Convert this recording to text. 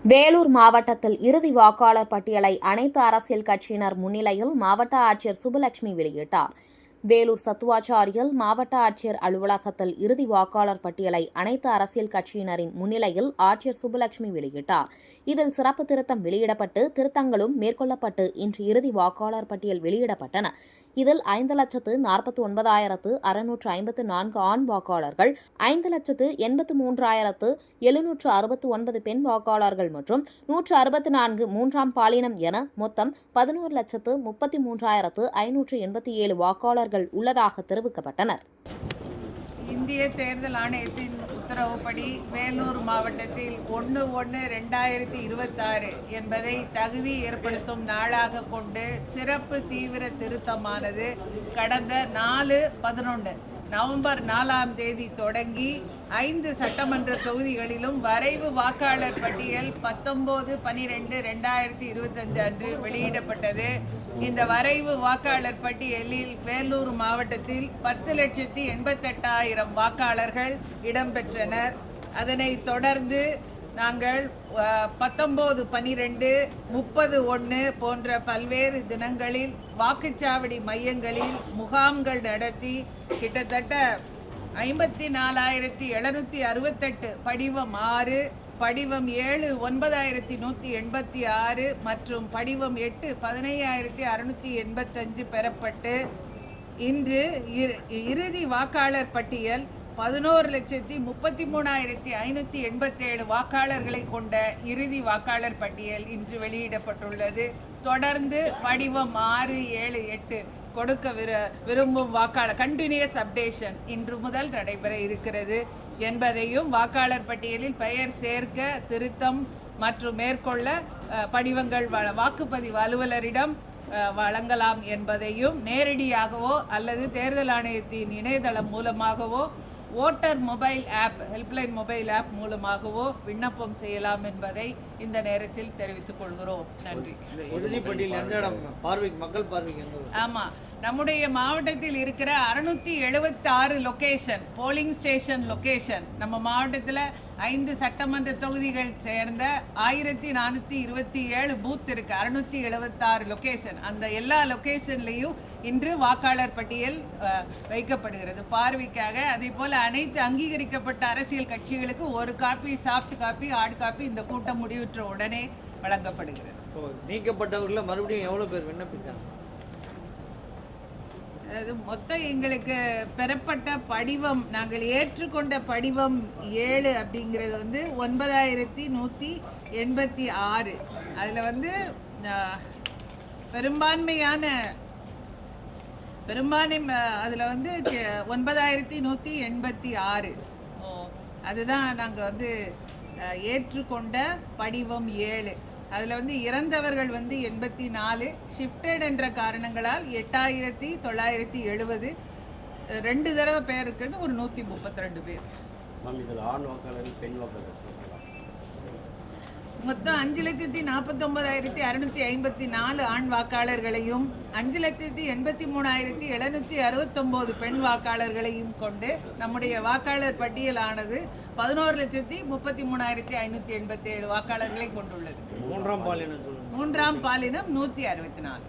வேலூர் மாவட்டத்தில் இறுதி வாக்காளர் பட்டியலை அனைத்து அரசியல் கட்சியினர் முன்னிலையில் மாவட்ட ஆட்சியர் சுப்புலட்சுமி வெளியிட்டார். வேலூர் சத்துவாச்சாரியில் மாவட்ட ஆட்சியர் அலுவலகத்தில் இறுதி வாக்காளர் பட்டியலை அனைத்து அரசியல் கட்சியினரின் முன்னிலையில் ஆட்சியர் சுப்புலட்சுமி வெளியிட்டார். இதில் சிறப்பு திருத்தம் வெளியிடப்பட்டு திருத்தங்களும் மேற்கொள்ளப்பட்டு இன்று இறுதி வாக்காளர் பட்டியல் வெளியிடப்பட்டன. இதில் 5,19,654 ஆண் வாக்காளர்கள், 5,83,769 பெண் வாக்காளர்கள் மற்றும் 164 மூன்றாம் பாலினம் என மொத்தம் 11,33,587 வாக்காளர்கள் உள்ளதாக தெரிவிக்கப்பட்டனர். இந்திய தேர்தல் ஆணையத்தின் உத்தரவுப்படி வேலூர் மாவட்டத்தில் 1/1/2026 என்பதை தகுதி ஏற்படுத்தும் நாளாக கொண்டு சிறப்பு தீவிர திருத்தமானது கடந்த 4/11 நவம்பர் 4ஆம் தேதி தொடங்கி 5 சட்டமன்ற தொகுதிகளிலும் வரைவு வாக்காளர் பட்டியல் 19/12/2025 அன்று வெளியிடப்பட்டது. இந்த வரைவு வாக்காளர் பட்டியலில் வேலூர் மாவட்டத்தில் 10,88,000 வாக்காளர்கள் இடம்பெற்றனர். அதனைத் தொடர்ந்து நாங்கள் 19/12, 30/1 போன்ற பல்வேறு தினங்களில் வாக்குச்சாவடி மையங்களில் முகாம்கள் நடத்தி கிட்டத்தட்ட 54,768 படிவம் 6, படிவம் 7 9,186 மற்றும் படிவம் 8 15,685 பெறப்பட்டு இன்று இறுதி வாக்காளர் பட்டியல் 11,33,587 வாக்காளர்களை கொண்ட இறுதி வாக்காளர் பட்டியல் இன்று வெளியிடப்பட்டுள்ளது. தொடர்ந்து படிவம் 6, 7, 8 கொடுக்க விரும்பும் வாக்காளர் கண்டினியூஸ் அப்டேஷன் இன்று முதல் நடைபெற இருக்கிறது என்பதையும், வாக்காளர் பட்டியலில் பெயர் சேர்க்க, திருத்தம் மற்றும் மேற்கொள்ள படிவங்கள் வாக்குப்பதிவு அலுவலரிடம் வழங்கலாம் என்பதையும், நேரடியாகவோ அல்லது தேர்தல் ஆணையத்தின் இணையதளம் மூலமாகவோ voter mobile app, helpline mobile app மூலமாகவோ விண்ணப்பம் செய்யலாம் என்பதை இந்த நேரத்தில் தெரிவித்துக் கொள்கிறோம். நன்றி. ஆமா, நம்முடைய மாவட்டத்தில் இருக்கிற 676 லொகேஷன், போலிங் ஸ்டேஷன் லொகேஷன், நம்ம மாவட்டத்தில் 5 சட்டமன்ற தொகுதிகள் சேர்ந்த 1427 பூத் இருக்கு. 676 லொகேஷன். அந்த எல்லா லொகேஷன்லையும் இன்று வாக்காளர் பட்டியல் வைக்கப்படுகிறது பார்வைக்காக. அதே போல அனைத்து அங்கீகரிக்கப்பட்ட அரசியல் கட்சிகளுக்கு ஒரு copy, soft copy, hard copy இந்த கூட்டம் முடிவுற்ற உடனே வழங்கப்படுகிறது. நீக்கப்பட்டவர்கள் மறுபடியும் எவ்வளவு பேர் விண்ணப்பித்தாங்க? அதாவது மொத்தம் எங்களுக்கு பெறப்பட்ட படிவம், நாங்கள் ஏற்றுக்கொண்ட படிவம் 7 அப்படிங்கிறது 9,186. அதில் அதில் 9,186. அதுதான் நாங்கள் ஏற்றுக்கொண்ட படிவம் 7. அதில் இறந்தவர்கள் 84, ஷிஃப்டட் என்ற காரணங்களால் 8,970, 2 தடவை பேர் இருக்குன்னு ஒரு 132 பேர். மொத்தம் 5,49,654 ஆண் வாக்காளர்களையும் 5,83,769 பெண் வாக்காளர்களையும் கொண்டு நம்முடைய வாக்காளர் பட்டியலானது 11,33,587 வாக்காளர்களை கொண்டுள்ளது. மூன்றாம் பாலினம் 164.